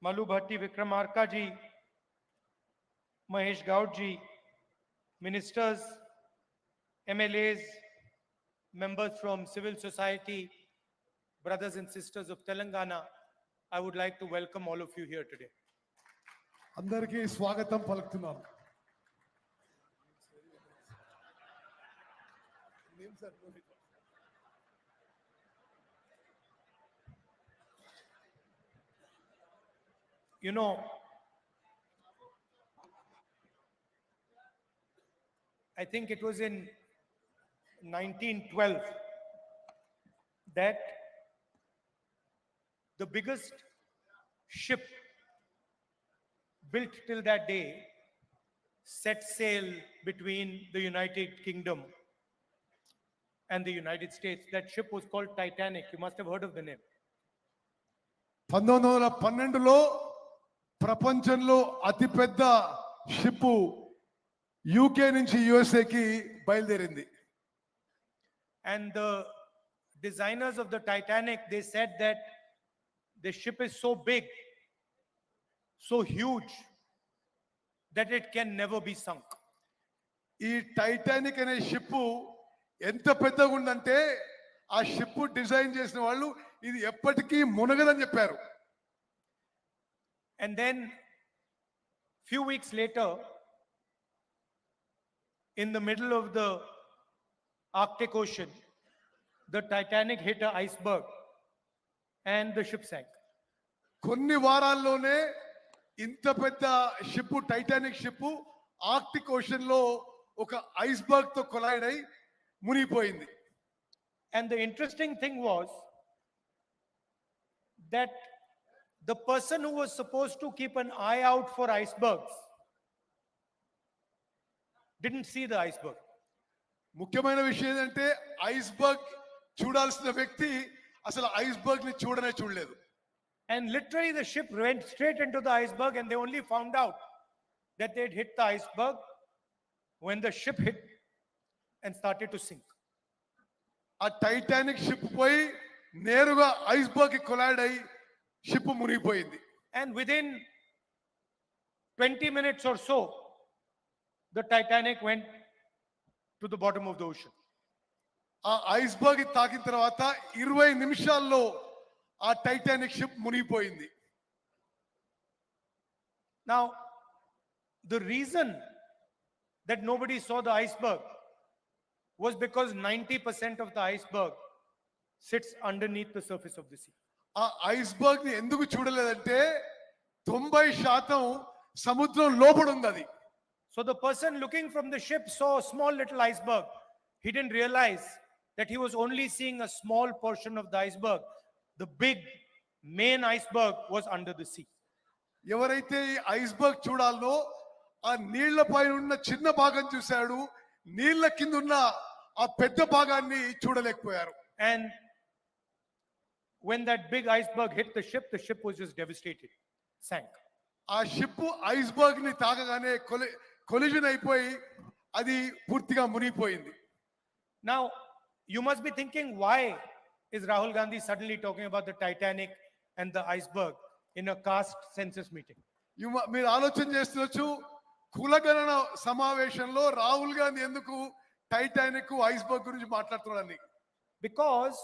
Malu Bhatti Vikramarka ji, Mahesh Gaud ji, ministers, MLAs, members from civil society, brothers and sisters of Telangana, I would like to welcome all of you here today. అందరికీ స్వాగతం పలుకుతున్నాను. You know, I think it was in 1912 that the biggest ship built till that day set sail between the United Kingdom and the United States. That ship was called Titanic. You must have heard of the name. 1912లో ప్రపంచంలో అతిపెద్ద ship UK నుంచి యుఎస్ఏకి బయలుదేరింది. And the designers of the Titanic, they said that the ship is so big, so huge, that it can never be sunk. ఈ Titanic అనే ship ఎంత పెద్దగా ఉందంటే ఆ షిప్ డిజైన్ చేసిన వాళ్ళు ఇది ఎప్పటికీ మునగదని చెప్పారు. And then few weeks later, in the middle of the Arctic Ocean, the Titanic hit an iceberg and the ship sank. కొన్ని వారాల్లోనే ఇంత పెద్ద ship Titanic ship Arctic ocean లో ఒక ఐస్బర్గ్ తో కొలైడ్ అయి మునిగిపోయింది. And the interesting thing was that the person who was supposed to keep an eye out for icebergs didn't see the iceberg. ముఖ్యమైన విషయం ఏంటంటే ఐస్బర్గ్ చూడాల్సిన వ్యక్తి అసలు ఐస్బర్గ్ ని చూడలేదు. And literally the ship went straight into the iceberg and they only found out that they'd hit the iceberg when the ship hit and started to sink. ఆ Titanic ship పోయి నేరుగా iceberg కి collide అయి ship మునిగిపోయింది. And within 20 minutes or so, the Titanic went to the bottom of the ocean. ఆ iceberg తాకిన తర్వాత 20 నిమిషాల్లో ఆ టైటానిక్ షిప్ మునిగిపోయింది. Now, the reason that nobody saw the iceberg was because 90% of the iceberg sits underneath the surface of the sea. ఆ iceberg ని ఎందుకు చూడలేదంటే 90% సముద్రం లోపల ఉంది అది. So the person looking from the ship saw a small little iceberg. He didn't realize that he was only seeing a small portion of the iceberg. The big main iceberg was under the sea. ఎవరైతే ఈ iceberg చూడాలో ఆ నీళ్ల పైన ఉన్న చిన్న భాగం చూశాడు, నీళ్ల కింద ఉన్న ఆ పెద్ద భాగాన్ని చూడలేకపోయారు. And when that big iceberg hit the ship was just devastated, sank. ఆ షిప్ ఐస్బర్గ్ ని తాకగానే కొలిజన్ అయిపోయి అది పూర్తిగా మునిగిపోయింది. Now you must be thinking, why is Rahul Gandhi suddenly talking about the Titanic and the iceberg in a caste census meeting? మీరు ఆలోచన చేస్తున్నచ్చు, కులగణన సమావేశంలో రాహుల్ గాంధీ ఎందుకు టైటానిక్ ఐస్బర్గ్ గురించి మాట్లాడుతున్నాడని. Because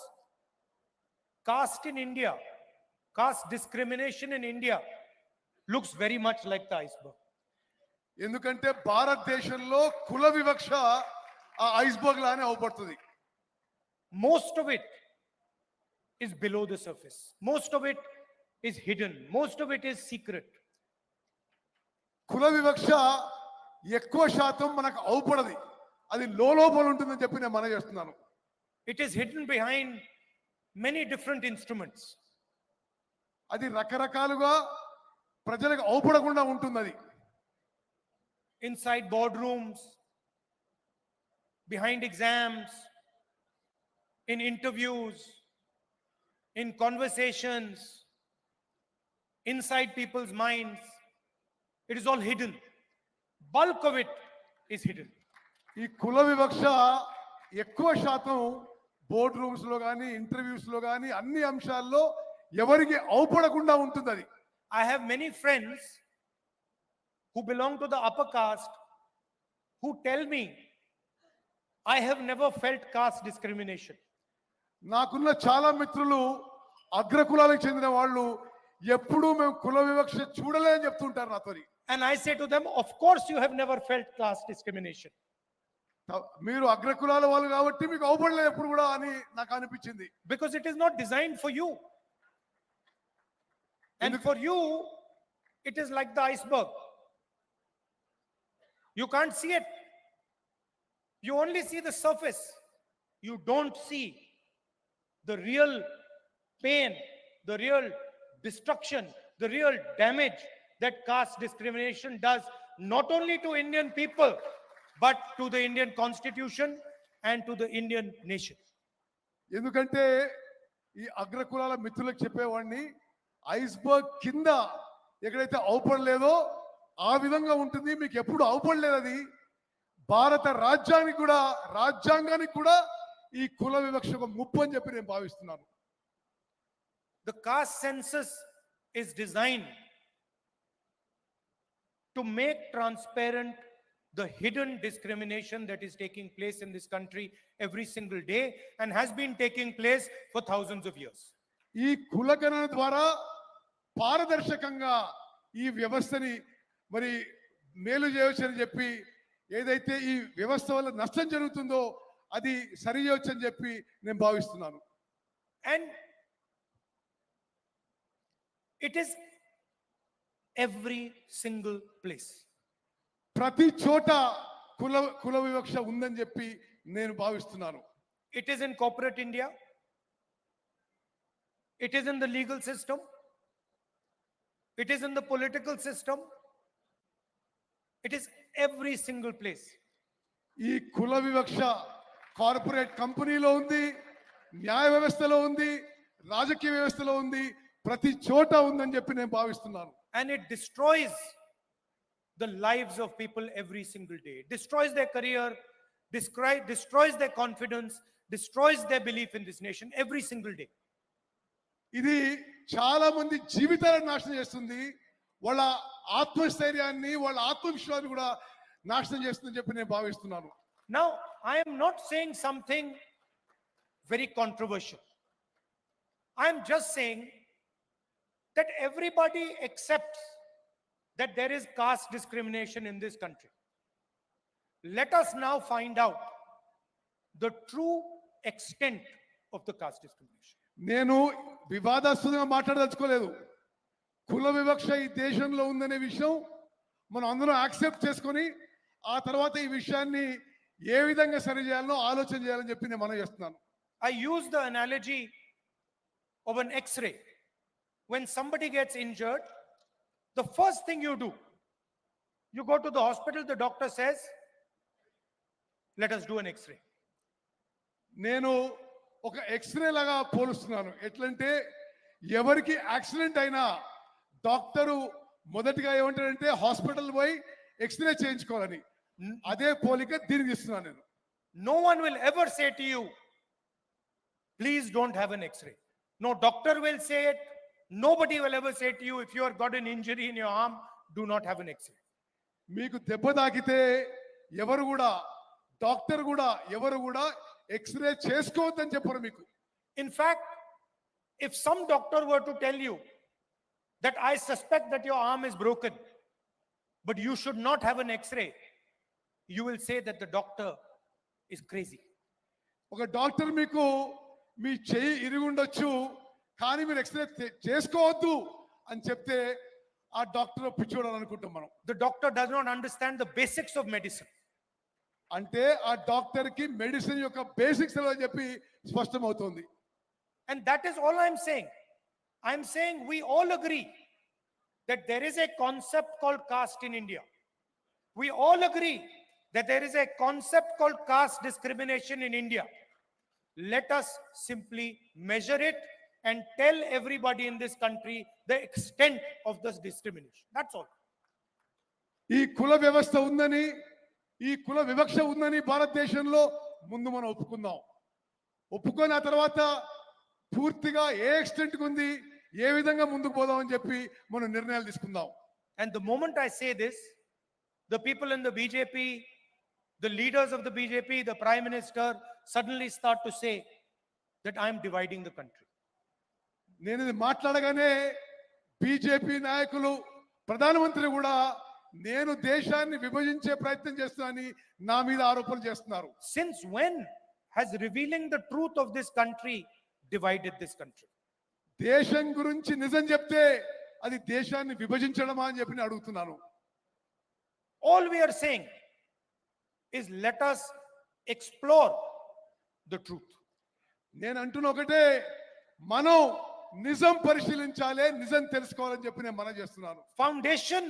caste in India, caste discrimination in India looks very much like the iceberg. ఎందుకంటే భారతదేశంలో కుల వివక్ష ఆ ఐస్బర్గ్ లానే అవుపడుతుంది. Most of it is below the surface. Most of it is hidden. Most of it is secret. కుల వివక్ష ఎక్కువ శాతం మనకు అవుపడది, అది లోపల ఉంటుందని చెప్పి నేను మనం చేస్తున్నాను. It is hidden behind many different instruments. అది రకరకాలుగా ప్రజలకు అవుపడకుండా ఉంటుంది. అది inside boardrooms, behind exams, in interviews, in conversations, inside people's minds. It is all hidden. Bulk of it is hidden. ఈ కుల వివక్ష ఎక్కువ శాతం బోర్డ్ రూమ్స్ లో కానీ ఇంటర్వ్యూస్ లో కానీ అన్ని అంశాల్లో ఎవరికి అవుపడకుండా ఉంటుంది. అది I have many friends who belong to the upper caste who tell me, I have never felt caste discrimination. నాకున్న చాలా మిత్రులు అగ్రకులాలకు చెందిన వాళ్ళు ఎప్పుడూ మేము కుల వివక్ష చూడలే అని చెప్తుంటారు నాతోని. And I say to them, of course you have never felt caste discrimination. మీరు అగ్రకులాల వాళ్ళు కాబట్టి మీకు అవపడలేదు ఎప్పుడు కూడా అని నాకు అనిపించింది. Because it is not designed for you. And for you, it is like the iceberg. You can't see it. You only see the surface. You don't see the real pain, the real destruction, the real damage that caste discrimination does, not only to Indian people, but to the Indian Constitution and to the Indian nation. ఎందుకంటే ఈ అగ్రకులాల మిత్రులకు చెప్పేవాడిని, iceberg కింద ఎక్కడైతే అవపడలేదో ఆ విధంగా ఉంటుంది. మీకు ఎప్పుడు అవపడలేదు. అది భారత రాజ్యాంగానికి కూడా ఈ కుల వివక్ష ఒక ముప్పు అని చెప్పి నేను భావిస్తున్నాను. The caste census is designed to make transparent the hidden discrimination that is taking place in this country every single day and has been taking place for thousands of years. ఈ కులగణన ద్వారా పారదర్శకంగా ఈ వ్యవస్థని మరి మేలు చేయవచ్చని చెప్పి, ఏదైతే ఈ వ్యవస్థ వల్ల నష్టం జరుగుతుందో అది సరి చేయవచ్చని చెప్పి నేను భావిస్తున్నాను. And it is every single place. ప్రతి చోట కుల వివక్ష ఉందని చెప్పి నేను భావిస్తున్నాను. It is in corporate India. It is in the legal system. It is in the political system. It is every single place. ఈ కుల వివక్ష కార్పొరేట్ కంపెనీలో ఉంది, న్యాయ వ్యవస్థలో ఉంది, రాజకీయ వ్యవస్థలో ఉంది, ప్రతి చోట ఉందని చెప్పి నేను భావిస్తున్నాను. And it destroys the lives of people every single day. It destroys their career, destroys their confidence, destroys their belief in this nation every single day. ఇది చాలా మంది జీవితాలను నాశనం చేస్తుంది, వాళ్ళ ఆత్మస్థైర్యాన్ని, వాళ్ళ ఆత్మవిశ్వాసాన్ని కూడా నాశనం చేస్తుందని చెప్పి నేను భావిస్తున్నాను. Now, I am not saying something very controversial. I am just saying that everybody accepts that there is caste discrimination in this country. Let us now find out the true extent of the caste discrimination. నేను వివాదాస్పదంగా మాట్లాడదలుచుకోలేదు. కుల వివక్ష ఈ దేశంలో ఉందనే విషయం మనం అందరం యాక్సెప్ట్ చేసుకొని ఆ తర్వాత ఈ విషయాన్ని ఏ విధంగా సరి చేయాలో ఆలోచన చేయాలని చెప్పి నేను మనం చేస్తున్నాను. I use the analogy of an X-ray. When somebody gets injured, the first thing you do, you go to the hospital, the doctor says, let us do an X-ray. నేను ఒక ఎక్స్రే లాగా పోలుస్తున్నాను. ఎట్లంటే ఎవరికి యాక్సిడెంట్ అయినా doctor మొదటిగా ఏమంటాడంటే hospital పోయి x ray చేయించుకోవాలని. అదే పోలిక దీనికి ఇస్తున్నాను నేను. No one will ever say to you, please don't have an X-ray. No doctor will say it. Nobody will ever say to you, if you have got an injury in your arm, do not have an X-ray. మీకు దెబ్బ తాకితే ఎవరు కూడా, doctor కూడా ఎవరు కూడా x ray చేసుకోవద్దని చెప్పరు మీకు. In fact, if some doctor were to tell you that I suspect that your arm is broken, but you should not have an X-ray, you will say that the doctor is crazy. ఒక doctor మీకు మీ చెయ్యి ఇరుగుండొచ్చు కానీ మీరు x ray చేసుకోవద్దు అని చెప్తే ఆ doctor పిచ్చోడని అనుకుంటాం మనం. The doctor does not understand the basics of medicine. అంటే ఆ డాక్టర్ కి మెడిసిన్ యొక్క బేసిక్స్ అని చెప్పి స్పష్టమవుతుంది. And that is all I'm saying. I'm saying we all agree that there is a concept called caste in India. We all agree that there is a concept called caste discrimination in India. Let us simply measure it and tell everybody in this country the extent of this discrimination. That's all. ఈ కుల వ్యవస్థ ఉందని, ఈ కుల వివక్ష ఉందని భారతదేశంలో ముందు మనం ఒప్పుకుందాం. ఒప్పుకొని ఆ తర్వాత పూర్తిగా ఏ ఎక్స్టెంట్ ఉంది, ఏ విధంగా ముందుకు పోదామని చెప్పి మనం నిర్ణయాలు తీసుకుందాం. And the moment I say this, the people in the BJP, the leaders of the BJP, the Prime Minister suddenly start to say that I am dividing the country. నేను ఇది మాట్లాడగానే బీజేపీ నాయకులు, ప్రధానమంత్రి కూడా నేను దేశాన్ని విభజించే ప్రయత్నం చేస్తున్నానని నా మీద ఆరోపణలు చేస్తున్నారు. Since when has revealing the truth of this country divided this country? దేశం గురించి నిజం చెప్తే అది దేశాన్ని విభజించడమా అని చెప్పి నేను అడుగుతున్నాను. All we are saying is let us explore the truth. నేను అంటున్న ఒకటే, మనం నిజం పరిశీలించాలి, నిజం తెలుసుకోవాలని చెప్పి నేను మనం చేస్తున్నాను. Foundation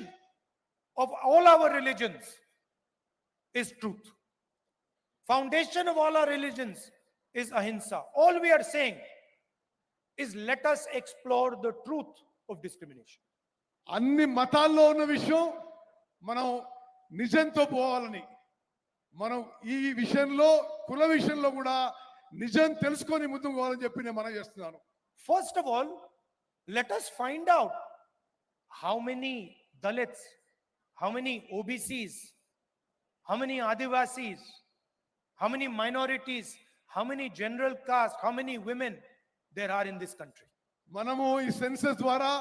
of all our religions is truth. Foundation of all our religions is ahimsa. All we are saying is let us explore the truth of discrimination. అన్ని మతాల్లో ఉన్న విషయం మనం నిజంతో పోవాలని, మనం ఈ విషయంలో కుల విషయంలో కూడా నిజం తెలుసుకొని ముందుకు పోవాలని చెప్పి నేను మనం చేస్తున్నాను. First of all, let us find out how many Dalits, how many OBCs, how many Adivasis, how many minorities, how many general caste, how many women there are in this country. మనము ఈ census ద్వారా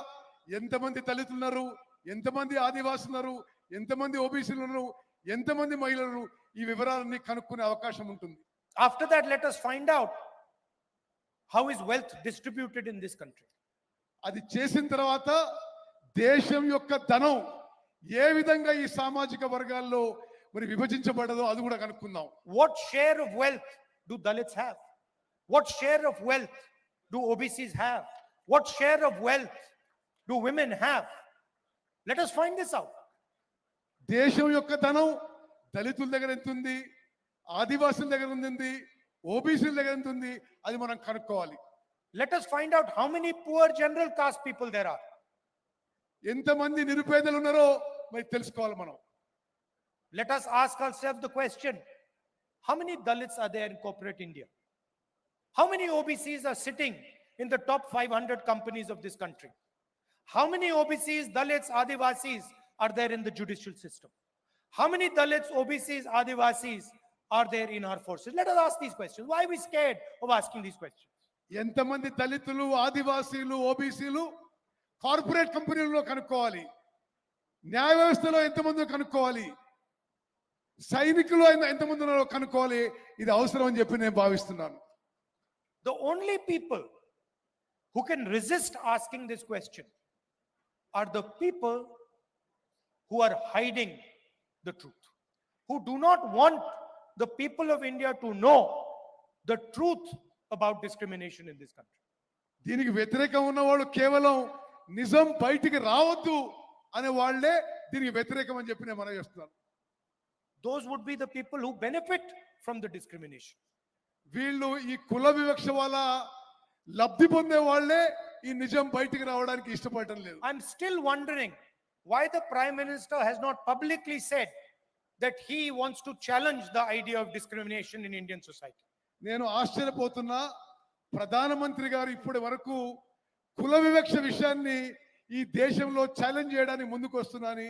ఎంతమంది దళితులు ఉన్నారు, ఎంతమంది ఆదివాసులు ఉన్నారు, ఎంతమంది ఓబీసీలు ఉన్నారు, ఎంతమంది మహిళలు, ఈ వివరాలన్నీ కనుక్కునే అవకాశం ఉంటుంది. After that, let us find out how is wealth distributed in this country. అది చేసిన తర్వాత దేశం యొక్క ధనం ఏ విధంగా ఈ సామాజిక వర్గాల్లో మరి విభజించబడదో అది కూడా కనుక్కుందాం. What share of wealth do Dalits have? What share of wealth do OBCs have? What share of wealth do women have? Let us find this out. దేశం యొక్క ధనం దళితుల దగ్గర ఎంత ఉంది, ఆదివాసుల దగ్గర ఉంది, ఓబీసీల దగ్గర ఎంత ఉంది, అది మనం కనుక్కోవాలి. Let us find out how many poor general caste people there are. ఎంతమంది నిరుపేదలు ఉన్నారో మరి తెలుసుకోవాలి మనం. Let us ask ourselves the question, how many Dalits are there in corporate India? How many OBCs are sitting in the top 500 companies of this country? How many OBCs, Dalits, Adivasis are there in the judicial system? How many Dalits, OBCs, Adivasis are there in our forces? Let us ask these questions. Why are we scared of asking these questions? ఎంతమంది దళితులు, ఆదివాసీలు, ఓబీసీలు corporate కంపెనీల్లో కనుక్కోవాలి, న్యాయ వ్యవస్థలో ఎంతమంది కనుక్కోవాలి, సైనికులు ఎంతమంది ఉన్నారో కనుక్కోవాలి. ఇది అవసరం అని చెప్పి నేను భావిస్తున్నాను. The only people who can resist asking this question are the people who are hiding the truth, who do not want the people of India to know the truth about discrimination in this country. దీనికి వ్యతిరేకం ఉన్నవాళ్ళు కేవలం నిజం బయటికి రావద్దు అనే వాళ్ళే దీనికి వ్యతిరేకం అని చెప్పి నేను మనం చేస్తున్నాను. Those would be the people who benefit from the discrimination. వీళ్ళు ఈ కుల వివక్ష వల్ల లబ్ధి పొందే వాళ్ళే ఈ నిజం బయటికి రావడానికి ఇష్టపడటం లేదు. I'm still wondering why the Prime Minister has not publicly said that he wants to challenge the idea of discrimination in Indian society. నేను ఆశ్చర్యపోతున్నా, ప్రధానమంత్రి గారు ఇప్పటి వరకు కుల వివక్ష విషయాన్ని ఈ దేశంలో ఛాలెంజ్ చేయడానికి ముందుకు వస్తున్నాని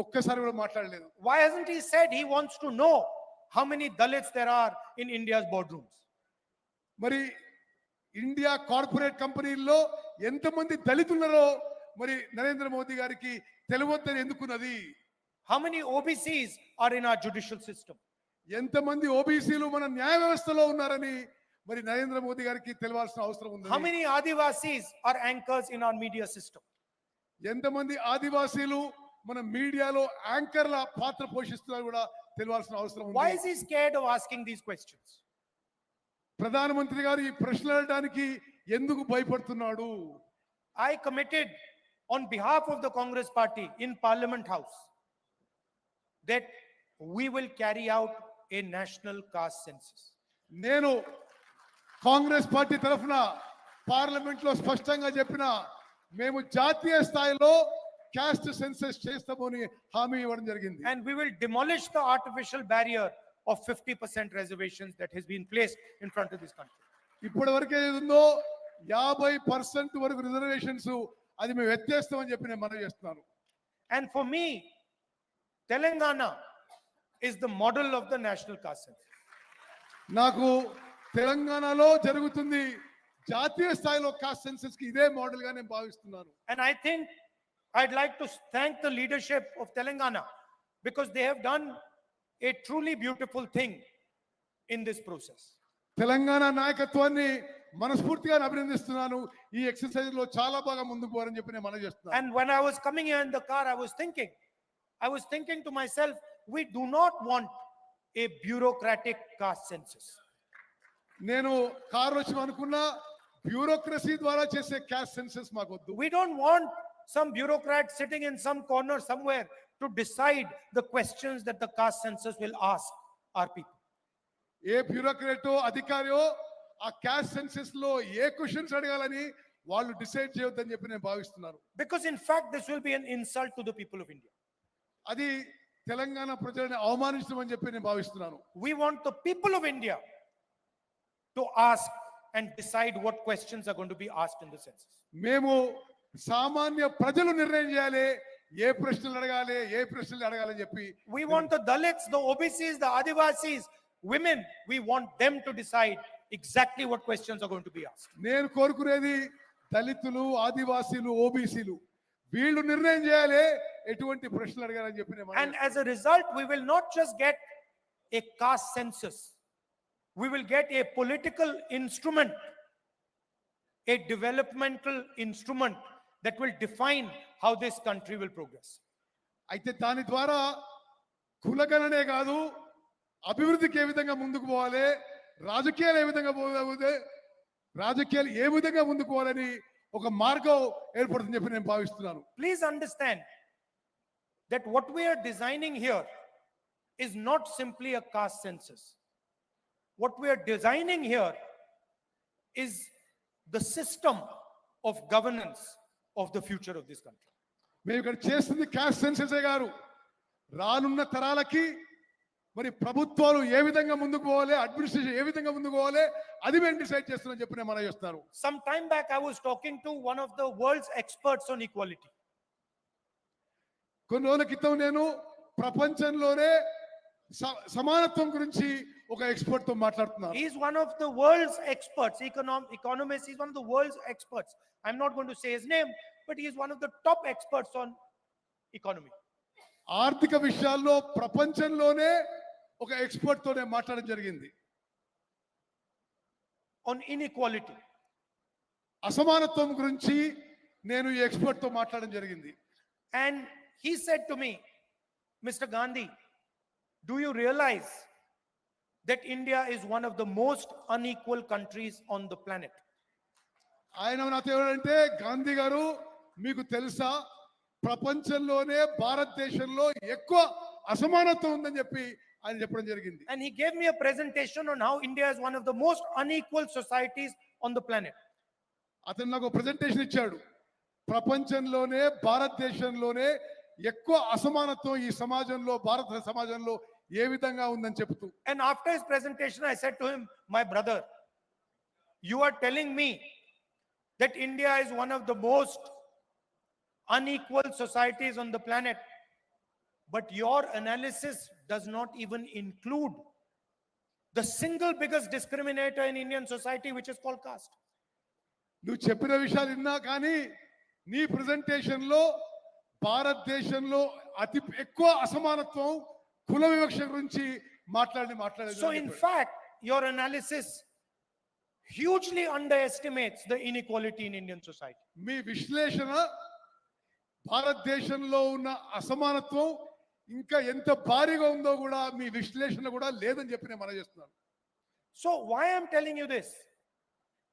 ఒక్కసారి కూడా మాట్లాడలేదు. Why hasn't he said he wants to know how many Dalits there are in India's boardrooms? మరి ఇండియా కార్పొరేట్ కంపెనీల్లో ఎంతమంది దళితులున్నారో మరి నరేంద్ర మోదీ గారికి తెలియవద్దని ఎందుకున్నది? How many OBCs are in our judicial system? ఎంతమంది ఓబీసీలు మన న్యాయ వ్యవస్థలో ఉన్నారని మరి నరేంద్ర మోదీ గారికి తెలియాల్సిన అవసరం ఉంది. How many Adivasis are anchors in our media system? ఎంతమంది ఆదివాసీలు మన మీడియాలో యాంకర్ల పాత్ర పోషిస్తున్నారు కూడా తెలియాల్సిన అవసరం ఉంది. Why is he scared of asking these questions? ప్రధానమంత్రి గారు ఈ ప్రశ్నలు అడగడానికి ఎందుకు భయపడుతున్నాడు? I committed on behalf of the Congress party in Parliament House that we will carry out a national caste census. నేను కాంగ్రెస్ పార్టీ తరఫున పార్లమెంట్ లో స్పష్టంగా చెప్పిన, మేము జాతీయ స్థాయిలో క్యాస్ట్ సెన్సస్ చేస్తామని హామీ ఇవ్వడం జరిగింది. And we will demolish the artificial barrier of 50% reservations that has been placed in front of this country. ఇప్పటి వరకు ఏది ఉందో 50% వరకు రిజర్వేషన్స్ అది మేము ఎత్తేస్తామని చెప్పి నేను మనవి చేస్తున్నాను. And for me, Telangana is the model of the national caste census. నాకు తెలంగాణలో జరుగుతుంది జాతీయ స్థాయిలో కాస్ట్ సెన్సస్ కి ఇదే మోడల్ గా నేను భావిస్తున్నాను. And I think I'd like to thank the leadership of Telangana because they have done a truly beautiful thing in this process. Telangana నాయకత్వాన్ని మనస్ఫూర్తిగా అభినందిస్తున్నాను. ఈ ఎక్సర్సైజ్ లో చాలా బాగా ముందుకు పోవాలని చెప్పి నేను మనవి చేస్తున్నాను. And when I was coming here in the car, I was thinking to myself, we do not want a bureaucratic caste census. నేను కారు వచ్చి అనుకున్నా బ్యూరోక్రసీ ద్వారా చేసే కాస్ట్ సెన్సస్ మాకు వద్దు. We don't want some bureaucrat sitting in some corner somewhere to decide the questions that the caste census will ask our people. ఏ బ్యూరోక్రాటో అధికారియో ఆ cost census లో ఏ questions అడగాలని వాళ్ళు డిసైడ్ చేయొద్దని చెప్పి నేను భావిస్తున్నాను. Because in fact this will be an insult to the people of India. అది తెలంగాణ ప్రజలను అవమానించమని చెప్పి నేను భావిస్తున్నాను. We want the people of India to ask and decide what questions are going to be asked in the census. మేము సామాన్య ప్రజలు నిర్ణయం చేయాలి ఏ ప్రశ్నలు అడగాలి ఏ ప్రశ్నలు అడగాలని చెప్పి. We want the Dalits, the OBCs, the Adivasis, women, we want them to decide exactly what questions are going to be asked. నేను కోరుకునేది దళితులు ఆదివాసీలు ఓబీసీలు వీళ్ళు నిర్ణయం చేయాలి ఎటువంటి ప్రశ్నలు అడగాలని చెప్పి. And as a result we will not just get a caste census, we will get a political instrument, a developmental instrument that will define how this country will progress. అయితే దాని ద్వారా కులగణనే కాదు అభివృద్ధికి ఏ విధంగా ముందుకు పోవాలి రాజకీయాలు ఏ విధంగా పోవాలి రాజకీయాలు ఏ విధంగా ముందుకు పోవాలని ఒక మార్గం ఏర్పడుతుందని చెప్పి నేను భావిస్తున్నాను. Please understand that what we are designing here is not simply a caste census. What we are designing here is the system of governance of the future of this country. మేము ఇక్కడ చేస్తుంది కాస్ట్ సెన్ససే గారు రానున్న తరాలకి మరి ప్రభుత్వాలు ఏ విధంగా ముందుకు పోవాలి అడ్మినిస్ట్రేషన్ ఏ విధంగా ముందుకు పోవాలి అది మేము డిసైడ్ చేస్తున్నాం చెప్పి నేను మనం చేస్తారు. Some time back I was talking to one of the world's experts on equality. కొన్ని రోజుల క్రితం నేను ప్రపంచంలోనే సమానత్వం గురించి ఒక ఎక్స్పర్ట్ తో మాట్లాడుతున్నాను. He is one of the world's experts, economist. He's one of the world's experts. I'm not going to say his name, but he is one of the top experts on economy. ఆర్థిక విషయాల్లో ప్రపంచంలోనే ఒక expert తోనే మాట్లాడడం జరిగింది. On inequality, అసమానత్వం గురించి నేను ఈ ఎక్స్పర్ట్ తో మాట్లాడడం జరిగింది. and he said to me, Mr. Gandhi, do you realize that India is one of the most unequal countries on the planet? ఆయన నాతో ఏమంటే గాంధీ గారు మీకు తెలుసా ప్రపంచంలోనే భారతదేశంలో ఎక్కువ అసమానత్వం ఉందని చెప్పి ఆయన చెప్పడం జరిగింది. And he gave me a presentation on how India is one of the most unequal societies on the planet. అతను నాకు ప్రెజెంటేషన్ ఇచ్చాడు ప్రపంచంలోనే భారతదేశంలోనే ఎక్కువ అసమానత్వం ఈ సమాజంలో భారత సమాజంలో ఏ విధంగా ఉందని చెప్తూ. And after his presentation I said to him, my brother, you are telling me that India is one of the most unequal societies on the planet, but your analysis does not even include the single biggest discriminator in Indian society, which is called caste. నువ్వు చెప్పిన విషయాలు విన్నా కానీ నీ presentation లో భారతదేశంలో అతి ఎక్కువ అసమానత్వం కుల వివక్ష గురించి మాట్లాడలేదు. So in fact your analysis hugely underestimates the inequality in Indian society. మీ విశ్లేషణ భారతదేశంలో ఉన్న అసమానత్వం ఇంకా ఎంత భారీగా ఉందో కూడా మీ విశ్లేషణ కూడా లేదని చెప్పి నేను మనం చేస్తున్నాను. So why I'm telling you this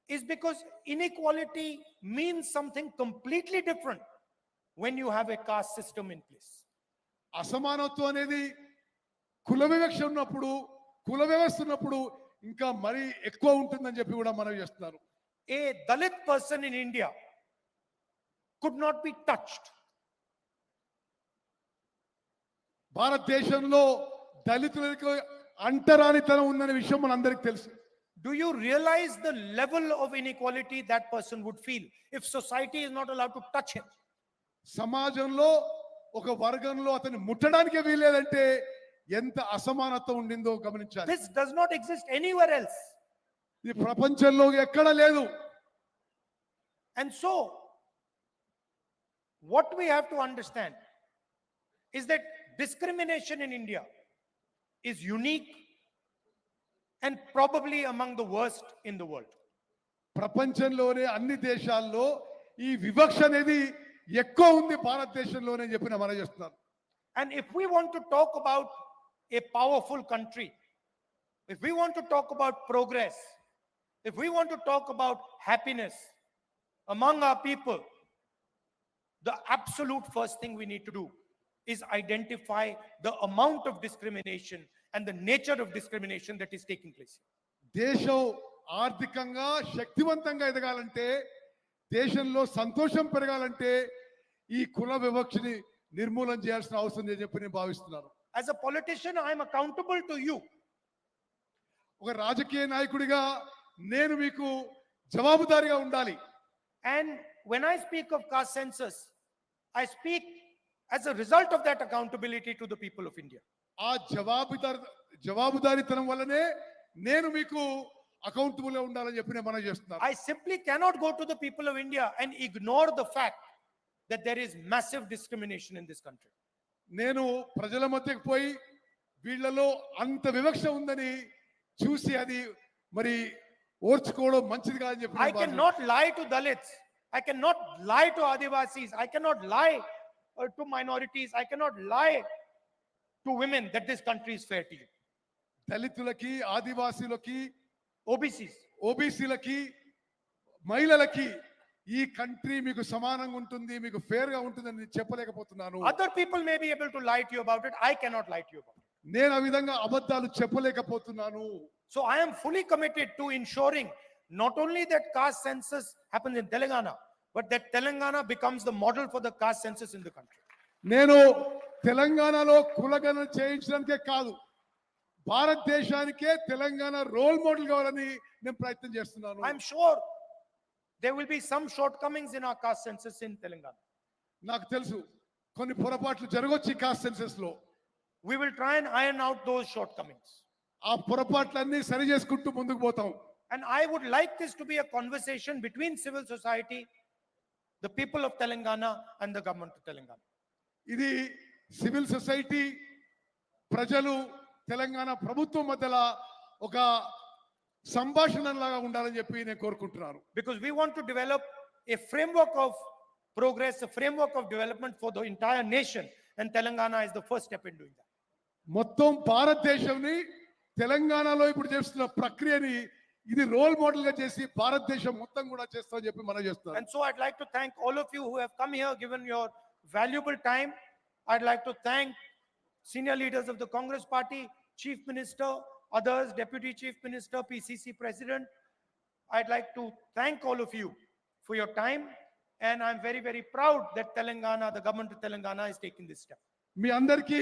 is because inequality means something completely different when you have a caste system in place. అసమానత్వం అనేది కుల వివక్ష ఉన్నప్పుడు కుల వ్యవస్థ ఉన్నప్పుడు ఇంకా మరి ఎక్కువ ఉంటుందని చెప్పి కూడా మనం చేస్తున్నారు. A Dalit person in India could not be touched. భారతదేశంలో దళితులకు అంటరానితనం ఉందనే విషయం మనందరికీ తెలుసు. do you realize the level of inequality that person would feel if society is not allowed to touch him? సమాజంలో ఒక వర్గంలో అతన్ని ముట్టడానికే వీల్లేదంటే ఎంత అసమానత ఉండిందో గమనించాలి. This does not exist anywhere else. ఇది ప్రపంచంలో ఎక్కడ లేదు. And so, what we have to understand is that discrimination in India is unique and probably among the worst in the world. ప్రపంచంలోనే అన్ని దేశాల్లో ఈ వివక్ష అనేది ఎక్కువ ఉంది భారతదేశంలోనే చెప్పిన మనం చేస్తున్నారు. And if we want to talk about a powerful country, if we want to talk about progress, if we want to talk about happiness among our people, the absolute first thing we need to do is identify the amount of discrimination and the nature of discrimination that is taking place. దేశం ఆర్థికంగా శక్తివంతంగా ఎదగాలంటే, దేశంలో సంతోషం పెరగాలంటే ఈ కుల వివక్షని నిర్మూలన చేయాల్సిన అవసరం అని చెప్పి నేను భావిస్తున్నాను. As a politician, I am accountable to you. ఒక రాజకీయ నాయకుడిగా నేను మీకు జవాబుదారీగా ఉండాలి. And when I speak of caste census, I speak as a result of that accountability to the people of India. ఆ జవాబుదారీతనం వల్లనే నేను మీకు అకౌంటబుల్ గా ఉండాలని చెప్పి నేను మనం చేస్తున్నాను. I simply cannot go to the people of India and ignore the fact that there is massive discrimination in this country. నేను ప్రజల మధ్యకు పోయి వీళ్ళలో అంత వివక్ష ఉందని చూసి అది మరి ఓర్చుకోవడం మంచిది కాదని చెప్పి I cannot lie to Dalits. I cannot lie to Adivasis. I cannot lie to minorities. I cannot lie to women that this country is fair to you. దళితులకి, ఆదివాసీలకి, OBCs, ఓబీసీలకి, మహిళలకి ఈ కంట్రీ మీకు సమానంగా ఉంటుంది, మీకు ఫేర్ గా ఉంటుందని చెప్పలేకపోతున్నాను. Other people may be able to lie to you about it. I cannot lie to you about it. నేను ఆ విధంగా అబద్ధాలు చెప్పలేకపోతున్నాను. So I am fully committed to ensuring not only that caste census happens in Telangana, but that Telangana becomes the model for the caste census in the country. నేను తెలంగాణలో కులగణన చేయించడానికే కాదు, భారతదేశానికే Telangana role model కావాలని నేను ప్రయత్నం చేస్తున్నాను. I am sure there will be some shortcomings in our caste census in Telangana. నాకు తెలుసు కొన్ని పొరపాట్లు జరగొచ్చు కాస్ట్ సెన్సస్ లో. We will try and iron out those shortcomings. ఆ పొరపాట్లన్నీ సరి చేసుకుంటూ ముందుకు పోతాం. And I would like this to be a conversation between civil society, the people of Telangana, and the government of Telangana. ఇది civil society, ప్రజలు, తెలంగాణ ప్రభుత్వం మధ్యలో ఒక సంభాషణలాగా ఉండాలని చెప్పి నేను కోరుకుంటున్నాను. Because we want to develop a framework of progress, a framework of development for the entire nation, and Telangana is the first step in doing that. మొత్తం భారతదేశంని తెలంగాణలో ఇప్పుడు చేస్తున్న ప్రక్రియని ఇది రోల్ మోడల్ గా చేసి భారతదేశం మొత్తం కూడా చేస్తామని చెప్పి మనం చేస్తున్నాం. And so I'd like to thank all of you who have come here, given your valuable time. I'd like to thank senior leaders of the Congress Party, Chief Minister, others, Deputy Chief Minister, PCC President. I'd like to thank all of you for your time, and I'm very, very proud that Telangana, the government of Telangana, is taking this step. మీ అందరికీ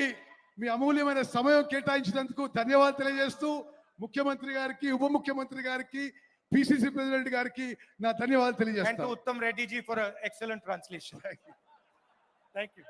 మీ అమూల్యమైన సమయం కేటాయించినందుకు ధన్యవాదాలు తెలియజేస్తూ ముఖ్యమంత్రి గారికి, ఉప ముఖ్యమంత్రి గారికి, పిసిసి ప్రెసిడెంట్ గారికి నా ధన్యవాదాలు And to తెలియజేస్తాను. Uttam Reddy ji for an excellent translation. Thank you.